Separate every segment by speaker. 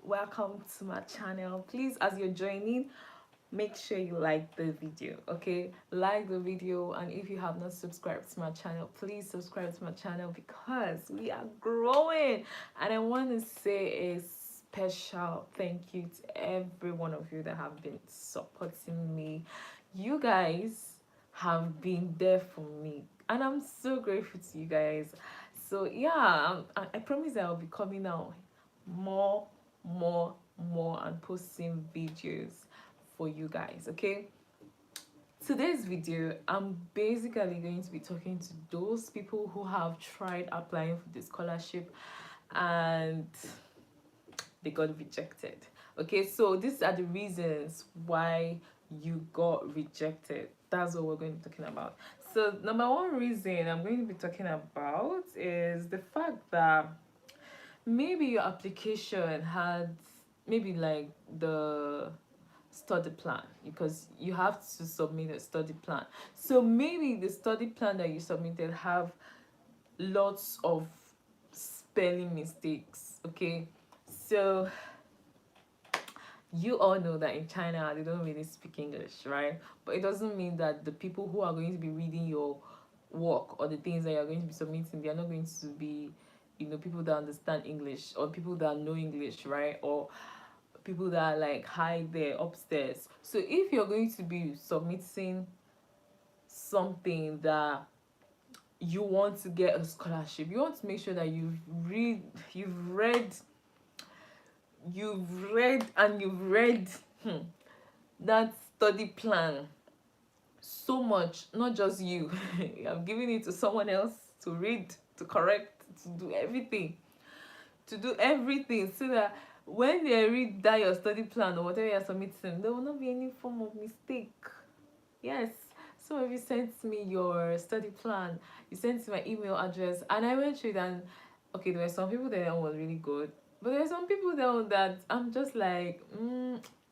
Speaker 1: welcome to my channel. Please, as you're joining, make sure you like the video. Okay, like the video, and if you have not subscribed to my channel, please subscribe to my channel because we are growing. And I want to say a special thank you to every one of you that have been supporting me. You guys have been there for me, and I'm so grateful to you guys. So yeah, I promise I'll be coming out more, more, and posting videos for you guys. Okay, today's video, I'm basically going to be talking to those people who have tried applying for the scholarship and they got rejected. Okay, so these are the reasons why you got rejected. That's what we're going to be talking about. So number one reason I'm going to be talking about is the fact that maybe your application had maybe like the study plan, because you have to submit a study plan. So maybe the study plan that you submitted have lots of spelling mistakes. Okay, so you all know that in China they don't really speak English, right? But it doesn't mean that the people who are going to be reading your work or the things that you're going to be submitting, they are not going to be, people that understand English or people that know English, right? Or people that are like high there upstairs. So if you're going to be submitting something that you want to get a scholarship, you want to make sure that you've read that study plan so much, not just you. I'm giving it to someone else to read, to correct, to do everything so that when they read that your study plan or whatever you're submitting, there will not be any form of mistake. Yes. So if you sent me your study plan, you sent me my email address, and I went through it, and okay, there were some people that was really good, but there are some people that I'm just like,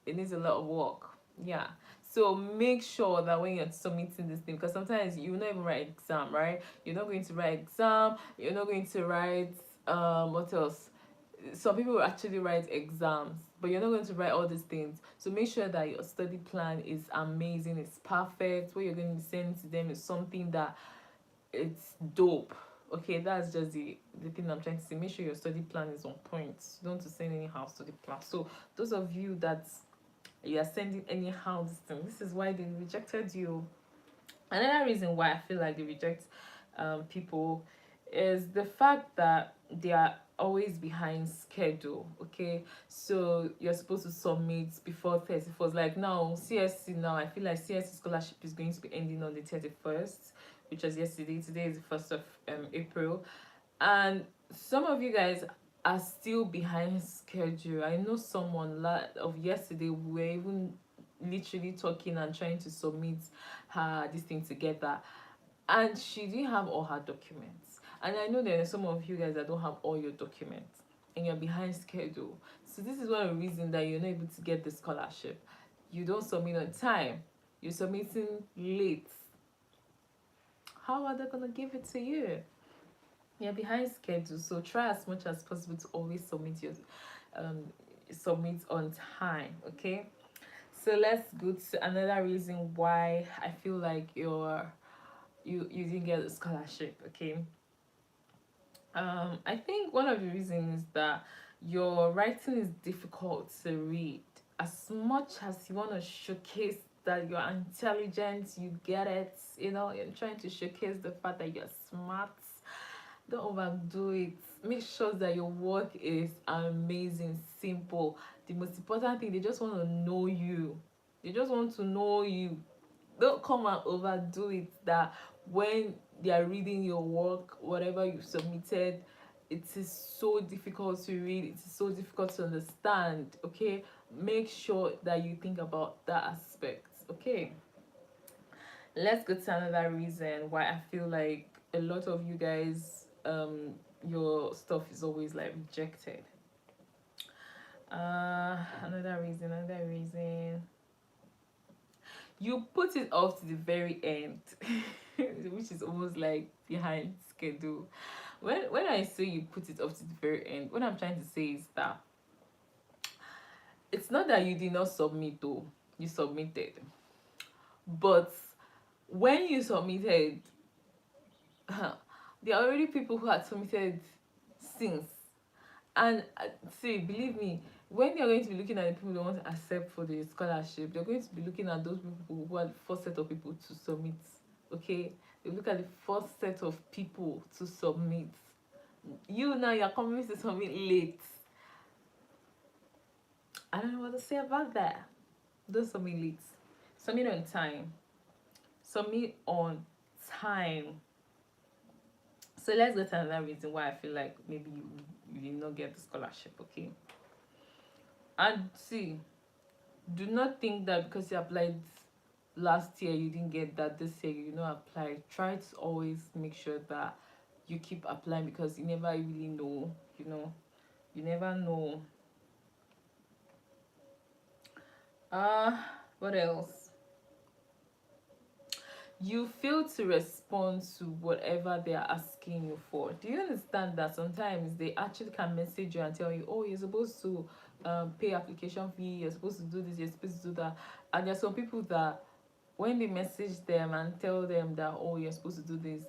Speaker 1: it needs a lot of work. Yeah. So make sure that when you're submitting this thing, because sometimes you're not even write exam, right? You're not going to write exam. You're not going to write what else? Some people actually write exams, but you're not going to write all these things. So make sure that your study plan is amazing, it's perfect. What you're going to be sending to them is something that it's dope. Okay, that's just the thing I'm trying to say. Make sure your study plan is on point. You don't want to send anyhow study plan. So those of you that you are sending anyhow this thing, this is why they rejected you. Another reason why I feel like they reject people is the fact that they are always behind schedule. Okay, so you're supposed to submit before 31st. Like now CSC, now I feel like CSC scholarship is going to be ending on the 31st, which was yesterday. Today is the 1st of April, and some of you guys are still behind schedule. I know someone of yesterday, we were even literally talking and trying to submit her this thing together, and she didn't have all her documents. And I know there are some of you guys that don't have all your documents and you're behind schedule. So this is one of the reasons that you're not able to get the scholarship. You don't submit on time, you're submitting late. How are they gonna give it to you? You're behind schedule. So try as much as possible to always submit on time. Okay, so let's go to another reason why I feel like you didn't get a scholarship. Okay, I think one of the reasons is that your writing is difficult to read. As much as you want to showcase that you're intelligent, you get it, you're trying to showcase the fact that you're smart, don't overdo it. Make sure that your work is amazing, simple. The most important thing, they just want to know you. They just want to know you. Don't come and overdo it, that when they are reading your work, whatever you submitted, it is so difficult to read, it is so difficult to understand. Okay, make sure that you think about that aspect. Okay, let's go to another reason why I feel like a lot of you guys, your stuff is always like rejected. Another reason, you put it off to the very end, which is almost like behind schedule. When I say you put it off to the very end, what I'm trying to say is that it's not that you did not submit though, you submitted, but when you submitted, there are already people who had submitted since. And see, believe me, when you're going to be looking at the people who want to accept for the scholarship, they're going to be looking at those people who are the first set of people to submit. Okay, they look at the first set of people to submit. You now, you're coming to submit late. I don't know what to say about that. Don't submit late. Submit on time. Submit on time. So let's go to another reason why I feel like maybe you did not get the scholarship. Okay, and see, do not think that because you applied last year you didn't get that this year you not apply. Try to always make sure that you keep applying, because you never really know, you never know. uh what else? You fail to respond to whatever they are asking you for. Do you understand that sometimes they actually can message you and tell you, oh, you're supposed to pay application fee, you're supposed to do this, you're supposed to do that. And there's some people that when they message them and tell them that, oh, you're supposed to do this,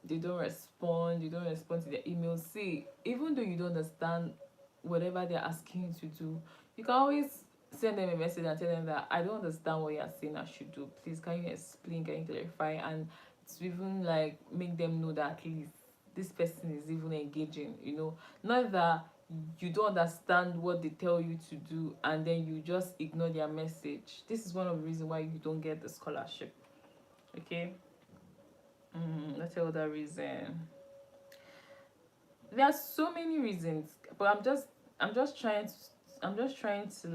Speaker 1: they don't respond, you don't respond to their emails. See, even though you don't understand whatever they're asking you to do, you can always send them a message and tell them that I don't understand what you're saying I should do. Please, can you explain, can you clarify? And to even like make them know that at least this person is even engaging, not that you don't understand what they tell you to do and then you just ignore their message. This is one of the reasons why you don't get the scholarship. Okay. Let's tell that reason. There are so many reasons, but I'm just trying to I'm just trying to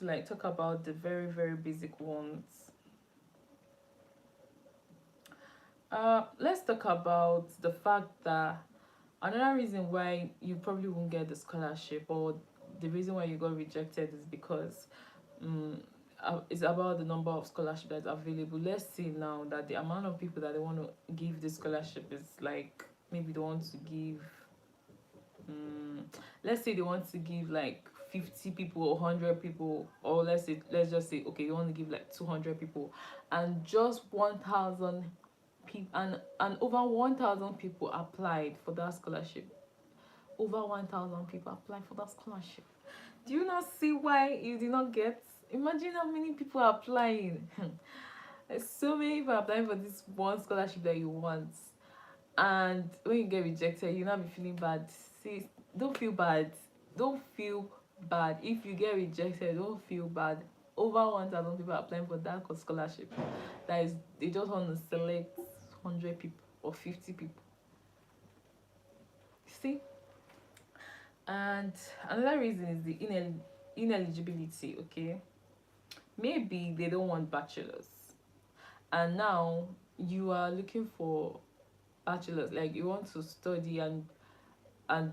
Speaker 1: like talk about the very, very basic ones. Let's talk about the fact that another reason why you probably won't get the scholarship, or the reason why you got rejected, is because it's about the number of scholarship that's available. Let's say now that the amount of people that they want to give this scholarship is like, maybe they want to give let's say they want to give like 50 people or 100 people, or let's just say, okay, you want to give like 200 people, and just 1,000 people, and over 1,000 people applied for that scholarship. Over 1,000 people applied for that scholarship. Do you not see why you did not get? Imagine how many people are applying. There's so many people applying for this one scholarship that you want, and when you get rejected, you not be feeling bad. See, don't feel bad. Don't feel bad if you get rejected. Don't feel bad. Over 1,000 people applying for that scholarship. That is, they just want to select 100 people or 50 people. See. And another reason is the ineligibility. Okay, maybe they don't want bachelors, and now you are looking for bachelors, like you want to study and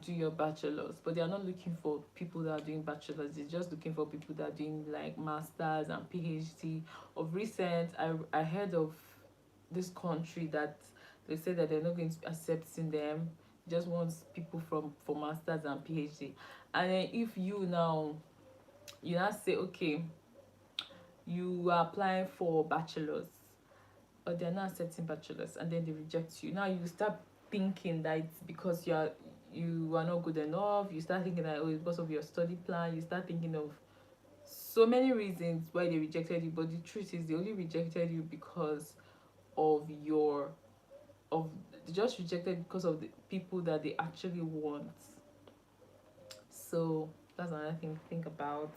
Speaker 1: do your bachelors, but they are not looking for people that are doing bachelors. They're just looking for people that are doing like masters and PhD. Of recent, I heard of this country that they said that they're not going to be accepting them. Just wants people from for masters and PhD. And then if you now say, okay, you are applying for bachelors, but they're not accepting bachelors, and then they reject you. Now you start thinking that it's because you are not good enough. You start thinking that, oh, it's because of your study plan. You start thinking of so many reasons why they rejected you, but the truth is they only rejected you because of your of they just rejected because of the people that they actually want. So that's another thing to think about.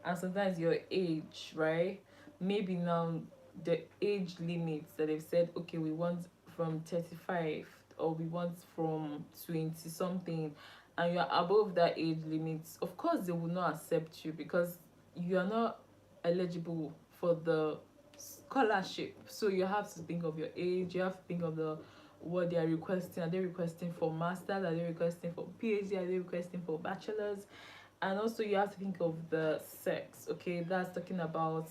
Speaker 1: And sometimes your age, right? Maybe now the age limits that they've said, okay, we want from 35, or we want from 20 something, and you're above that age limit, of course they will not accept you, because you are not eligible for the scholarship. So you have to think of your age, you have to think of the what they are requesting. Are they requesting for masters? Are they requesting for PhD? Are they requesting for bachelors? And also you have to think of the sex. Okay, that's talking about,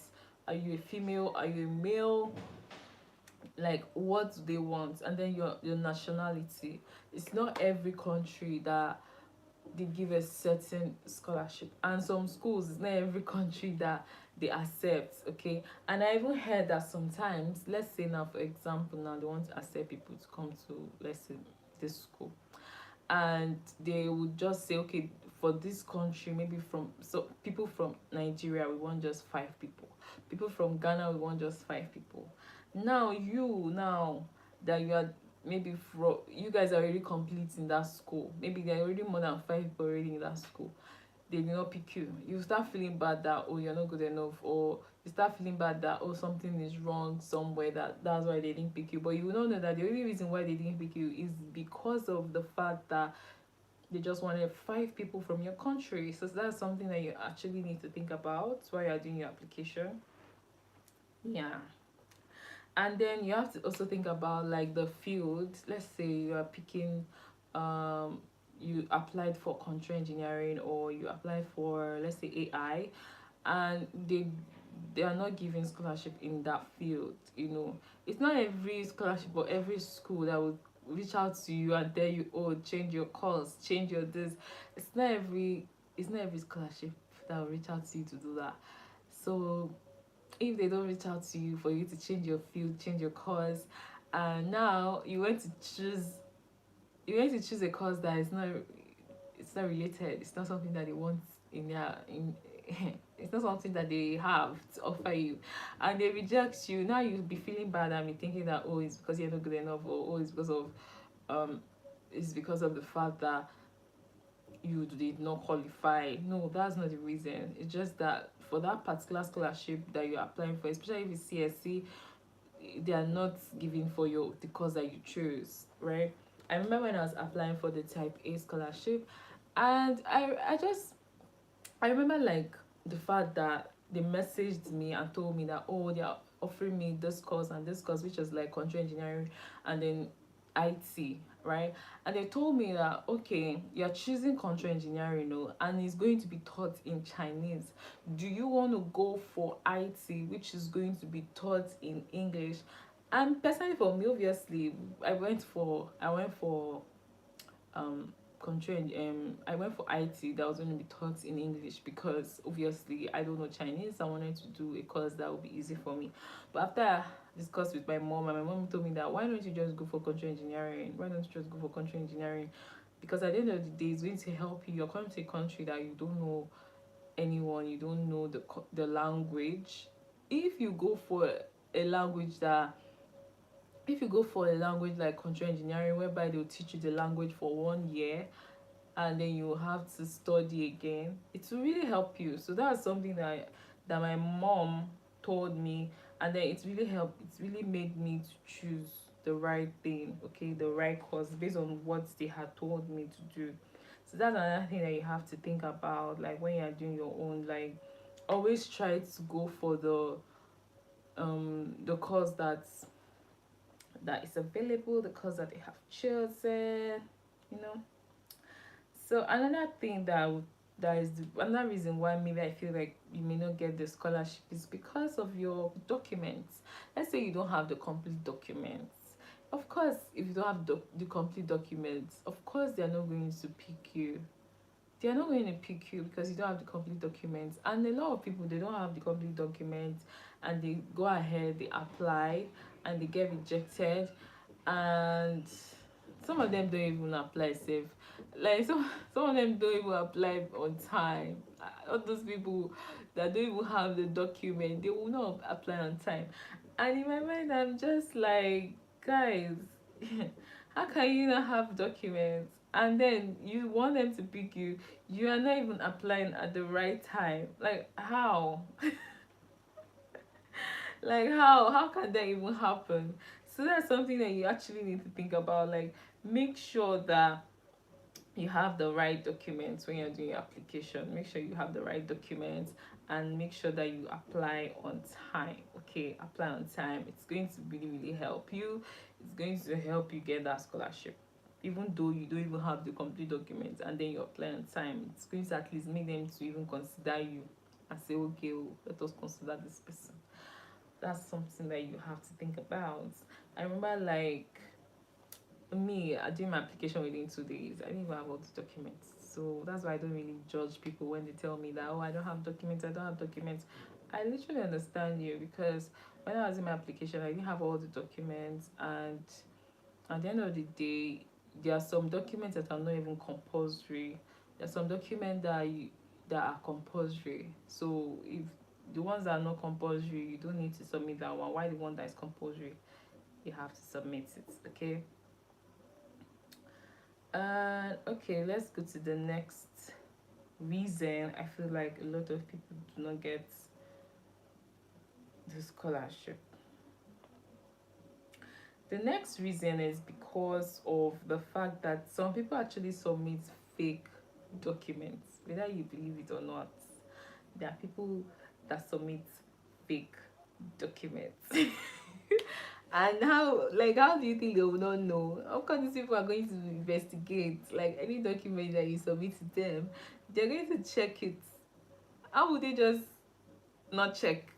Speaker 1: are you a female, are you a male, like what do they want? And then your nationality. It's not every country that they give a certain scholarship, and some schools, it's not every country that they accept. Okay, and I even heard that sometimes, let's say now for example, now they want to accept people to come to, let's say, this school, and they would just say, okay, for this country, maybe from, so people from Nigeria, we want just 5 people, people from Ghana, we want just 5 people. Now you, now that you are, maybe from, you guys are already complete in that school, maybe there are already more than 5 people already in that school, they did not pick you, you start feeling bad that, oh, you're not good enough, or you start feeling bad that, oh, something is wrong somewhere, that's why they didn't pick you. But you will not know that the only reason why they didn't pick you is because of the fact that they just wanted 5 people from your country. So that's something that you actually need to think about while you're doing your application. Yeah. And then you have to also think about like the field. Let's say you are picking, um you applied for control engineering, or you applied for, let's say, AI, and they are not giving scholarship in that field. It's not every scholarship or every school that would reach out to you and tell you, oh, change your course, change your this. It's not every scholarship that will reach out to you to do that. So if they don't reach out to you for you to change your field, change your course, and now you went to choose a course that is not, it's not related, it's not something that they want in their in it's not something that they have to offer you, and they reject you. Now you'll be feeling bad and be thinking that, oh, it's because you're not good enough, or, oh, um it's because of the fact that you did not qualify. No, that's not the reason. It's just that for that particular scholarship that you're applying for, especially if it's CSC, they are not giving for you the course that you choose, right? I remember when I was applying for the type A scholarship, and I remember like the fact that they messaged me and told me that, oh, they are offering me this course and this course, which is like control engineering and then IT, right? And they told me that, okay, you're choosing control engineering, no, and it's going to be taught in Chinese. Do you want to go for IT, which is going to be taught in English? And personally, for me, obviously, I went for I went for IT that was going to be taught in English, because obviously I don't know Chinese. I wanted to do a course that would be easy for me. But after I discussed with my mom, and my mom told me that, why don't you just go for control engineering? Why don't you just go for control engineering? Because at the end of the day, it's going to help you. You're coming to a country that you don't know anyone, you don't know the language. If you go for a language that if you go for a language like control engineering, whereby they'll teach you the language for 1 year, and then you have to study again, it will really help you. So that's something that my mom told me, and then it really made me to choose the right thing, okay, the right course based on what they had told me to do. So that's another thing that you have to think about, like when you're doing your own, like always try to go for the course that is available, the course that they have chosen, you know. So another thing that is another reason why maybe I feel like you may not get the scholarship is because of your documents. Let's say you don't have the complete documents. Of course, if you don't have the complete documents, of course they are not going to pick you. They are not going to pick you because you don't have the complete documents. And a lot of people, they don't have the complete documents, and they go ahead, they apply, and they get rejected, and some of them don't even apply safe. Like some of them don't even apply on time. All those people that don't even have the document, they will not apply on time. And in my mind, I'm just like, guys, how can you not have documents, and then you want them to pick you? You are not even applying at the right time. Like how? Like how can that even happen? So that's something that you actually need to think about. Like, make sure that you have the right documents when you're doing your application. Make sure you have the right documents, and make sure that you apply on time. Okay, apply on time. It's going to really help you. It's going to help you get that scholarship, even though you don't even have the complete documents, and then you apply on time. It's going to at least make them to even consider you and say, okay, oh, let us consider this person. That's something that you have to think about. I remember, like me, I did my application within 2 days. I didn't even have all the documents. So that's why I don't really judge people when they tell me that, oh, I don't have documents, I don't have documents. I literally understand you, because when I was in my application, I didn't have all the documents, and at the end of the day, there are some documents that are not even compulsory. There are some documents that are compulsory. So if the ones that are not compulsory, you don't need to submit that one. Why the one that is compulsory, you have to submit it. Okay. Okay, let's go to the next reason I feel like a lot of people do not get the scholarship. The next reason is because of the fact that some people actually submit fake documents, whether you believe it or not. There are people that submit fake documents. And how do you think they will not know? How come these people are going to investigate? Like, any document that you submit to them, they're going to check it. How would they just not check?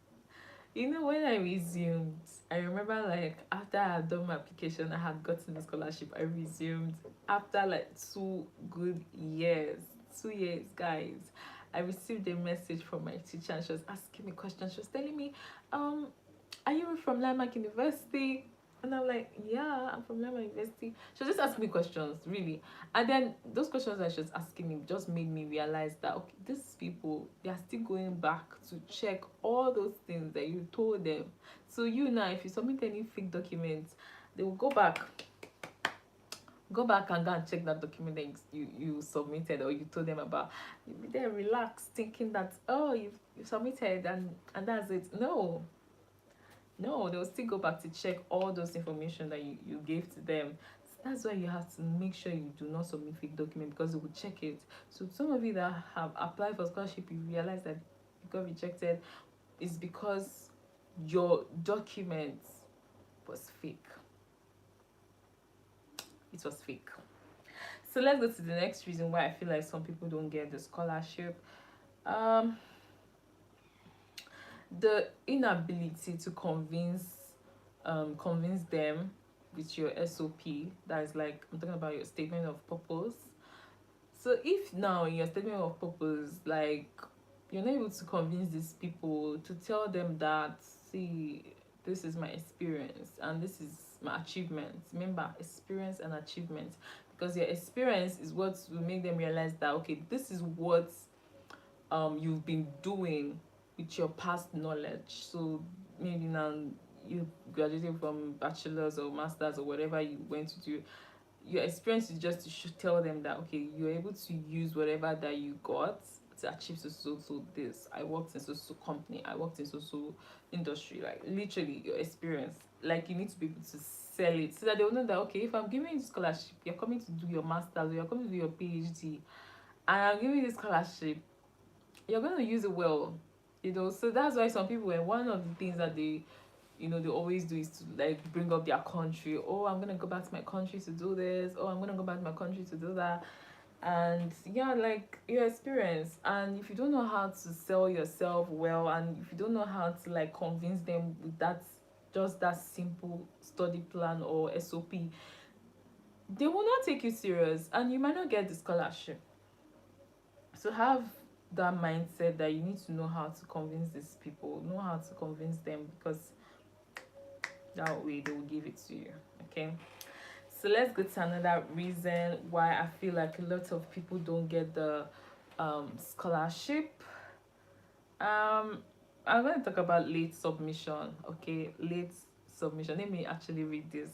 Speaker 1: You know, when I resumed, I remember, like, after I had done my application, I had gotten the scholarship. I resumed after like 2 good years. 2 years, guys. I received a message from my teacher, and she was asking me questions. She was telling me, are you from Landmark University? And I'm like, yeah, I'm from Landmark University. She was just asking me questions, really. And then those questions that she was asking me just made me realize that, okay, these people, they are still going back to check all those things that you told them. So you now, if you submit any fake documents, they will go back and go and check that document that you submitted, or you told them about. You'll be there relaxed, thinking that, oh, you submitted, and that's it. No, they'll still go back to check all those information that you gave to them. So that's why you have to make sure you do not submit fake document, because they will check it. So some of you that have applied for scholarship, you realize that you got rejected is because your document was fake. It was fake. So let's go to the next reason why I feel like some people don't get the scholarship. The inability to convince them with your SOP. That is, like, I'm talking about your statement of purpose. So if now in your statement of purpose, like, you're not able to convince these people to tell them that, see, this is my experience and this is my achievement. Remember, experience and achievement, because your experience is what will make them realize that, okay, this is what you've been doing with your past knowledge. So maybe now you graduated from bachelor's or master's or whatever you went to do. Your experience is just to tell them that, okay, you're able to use whatever that you got to achieve so this. I worked in so company, I worked in so industry. Like, literally your experience. Like, you need to be able to sell it so that they will know that, okay, if I'm giving you scholarship, you're coming to do your master's, or you're coming to do your PhD, and I'm giving you this scholarship, you're going to use it well. So that's why some people, and one of the things that they always do is to, like, bring up their country. Oh, I'm gonna go back to my country to do this. Oh, I'm gonna go back to my country to do that. And yeah, like, your experience. And if you don't know how to sell yourself well, and if you don't know how to, like, convince them with that simple study plan or SOP, they will not take you serious, and you might not get the scholarship. So have that mindset that you need to know how to convince these people, know how to convince them, because that way they will give it to you. Okay, so let's go to another reason why I feel like a lot of people don't get the scholarship. I'm going to talk about late submission. Okay, late submission. Let me actually read this.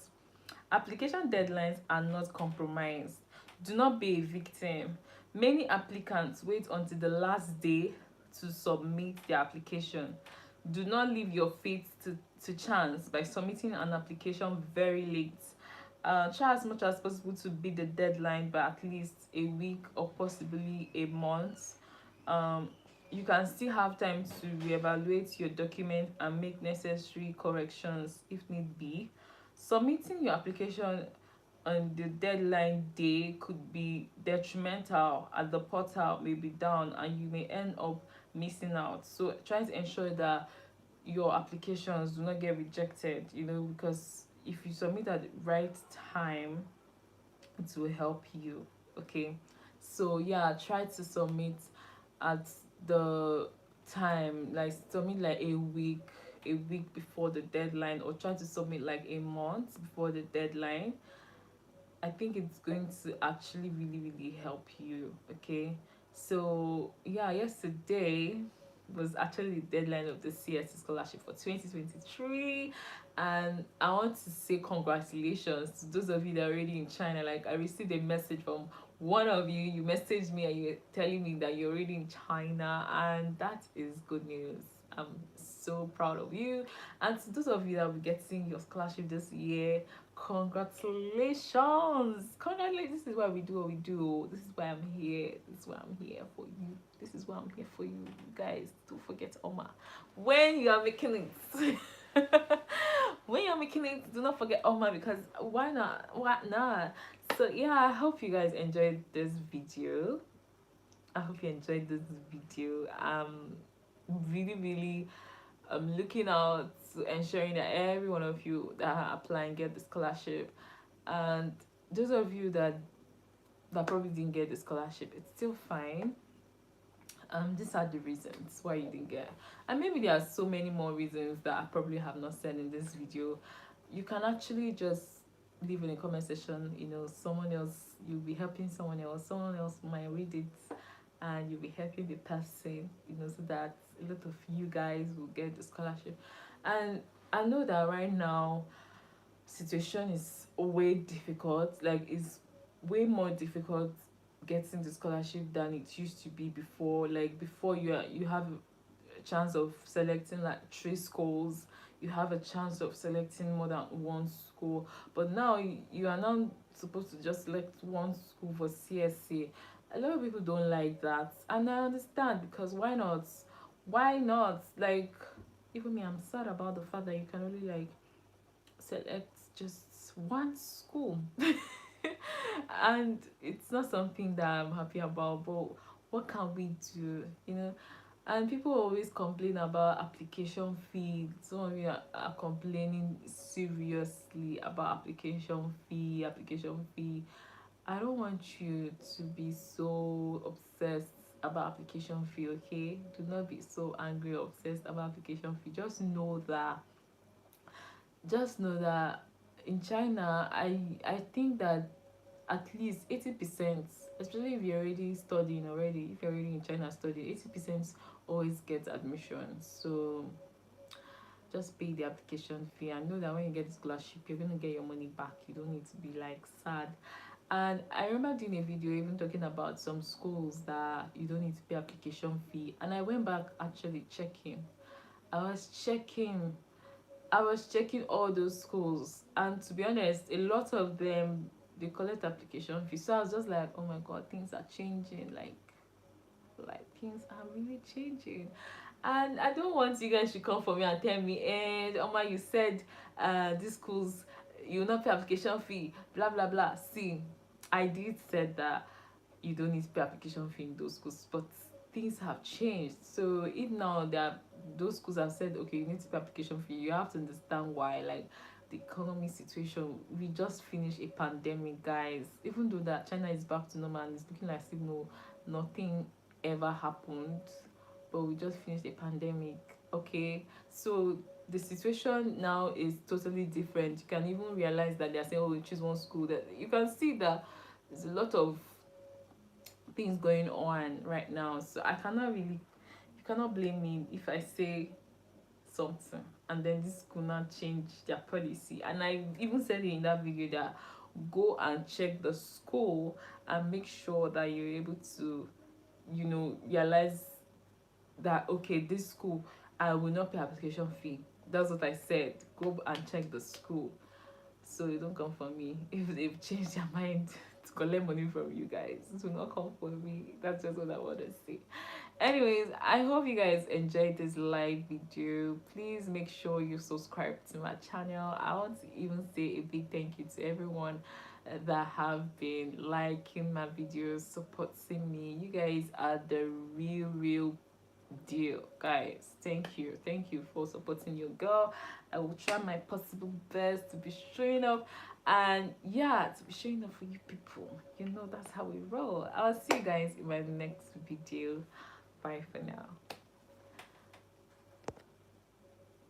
Speaker 1: Application deadlines are not compromised. Do not be a victim. Many applicants wait until the last day to submit their application. Do not leave your fate to chance by submitting an application very late. Try as much as possible to beat the deadline by at least a week or possibly a month. You can still have time to reevaluate your document and make necessary corrections if need be. Submitting your application on the deadline day could be detrimental, as the portal may be down and you may end up missing out. So try to ensure that your applications do not get rejected, because if you submit at the right time, it will help you. Okay, So yeah, try to submit at the time, like submit like a week before the deadline, or try to submit like a month before the deadline. I think it's going to actually really help you. Okay, so yeah, yesterday was actually the deadline of the CSC scholarship for 2023, and I want to say congratulations to those of you that are already in China. Like, I received a message from one of you. You messaged me and you're telling me that you're already in China, and that is good news. I'm so proud of you. And to those of you that will be getting your scholarship this year, congratulations. Congratulations. This is why we do what we do. This is why I'm here. This is why I'm here for you. This is why I'm here for you. Guys, don't forget Oma. When you are making it, when you're making it, do not forget Oma, because why not? Why not? So yeah, I hope you guys enjoyed this video. I hope you enjoyed this video. Really looking out to ensuring that every one of you that are applying get the scholarship, and those of you that probably didn't get the scholarship, it's still fine. These are the reasons why you didn't get, and maybe there are so many more reasons that I probably have not said in this video. You can actually just leave in the comment section. You know, someone else, you'll be helping someone else might read it, and you'll be helping the person, you know, so that a lot of you guys will get the scholarship. And I know that right now situation is way difficult, like it's way more difficult getting the scholarship than it used to be before. Like before, you have a chance of selecting like 3 schools, you have a chance of selecting more than one school, but now you are not supposed to just select one school for CSC. A lot of people don't like that, and I understand, because why not, like, even me, I'm sad about the fact that you can only like select just one school. And it's not something that I'm happy about, but what can we do, you know? And people always complain about application fee. Some of you are complaining seriously about application fee. I don't want you to be so obsessed about application fee, okay? Do not be so angry or obsessed about application fee. Just know that in China, I think that at least 80%, especially if you're already studying already, if you're already in China studying, 80% always get admission. So just pay the application fee. I know that when you get the scholarship, you're gonna get your money back. You don't need to be like sad. And I remember doing a video even talking about some schools that you don't need to pay application fee. And I went back actually checking. I was checking I was checking all those schools, and to be honest, a lot of them, they collect application fees. So I was just like, oh my god, things are changing. Like things are really changing, and I don't want you guys to come for me and tell me, and Oma, you said these schools, you will not pay application fee, blah blah blah. See, I did said that you don't need to pay application fee in those schools, but things have changed. So if now that those schools have said, okay, you need to pay application fee, you have to understand why. Like, the economy situation, we just finished a pandemic, guys. Even though that China is back to normal and it's looking like nothing ever happened, but we just finished a pandemic. Okay, so the situation now is totally different. You can even realize that they're saying, oh, you choose one school. That you can see that there's a lot of things going on right now. So you cannot blame me if I say something and then this could not change their policy. And I even said it in that video that go and check the school and make sure that you're able to, realize that, okay, this school, I will not pay application fee. That's what I said. Go and check the school, so you don't come for me if they've changed their mind to collect money from you guys. Do not come for me. That's just what I want to say. Anyways, I hope you guys enjoyed this live video. Please make sure you subscribe to my channel. I want to even say a big thank you to everyone that have been liking my videos, supporting me. You guys are the real deal, guys. Thank you for supporting your girl. I will try my possible best to be showing up And yeah, to be showing up for you people. You know, that's how we roll. I'll see you guys in my next video. Bye for now.